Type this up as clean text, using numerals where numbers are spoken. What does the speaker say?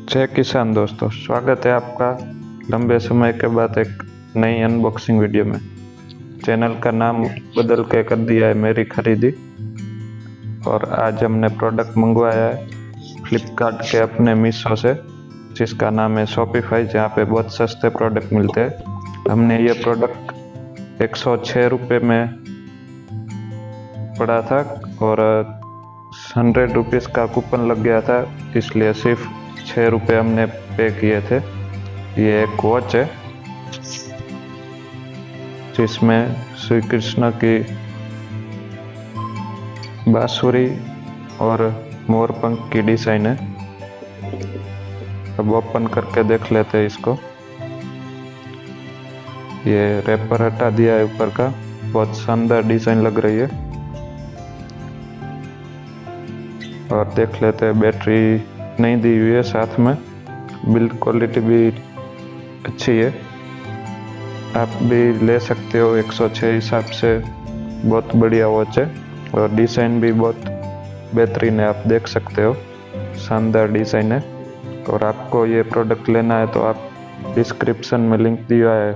जय किसान दोस्तों, स्वागत है आपका लंबे समय के बाद एक नई अनबॉक्सिंग वीडियो में। चैनल का नाम बदल के कर दिया है मेरी खरीदी। और आज हमने प्रोडक्ट मंगवाया है फ्लिपकार्ट के अपने मीशो से, जिसका नाम है शॉपिफाई, जहाँ पे बहुत सस्ते प्रोडक्ट मिलते हैं। हमने ये प्रोडक्ट 106 रुपये में पड़ा था और 100 रुपीज़ का कूपन लग गया था, इसलिए सिर्फ 6 रुपये हमने पे किए थे। ये एक वॉच है जिसमें श्री कृष्ण की बांसुरी और मोरपंख की डिजाइन है। अब ओपन करके देख लेते हैं इसको। ये रैपर हटा दिया है ऊपर का, बहुत शानदार डिजाइन लग रही है। और देख लेते हैं, बैटरी नहीं दी हुई है साथ में, बिल्ड क्वालिटी भी अच्छी है। आप भी ले सकते हो, 106 हिसाब से बहुत बढ़िया वॉच है और डिज़ाइन भी बहुत बेहतरीन है। आप देख सकते हो, शानदार डिज़ाइन है। और आपको ये प्रोडक्ट लेना है तो आप डिस्क्रिप्शन में लिंक दिया है,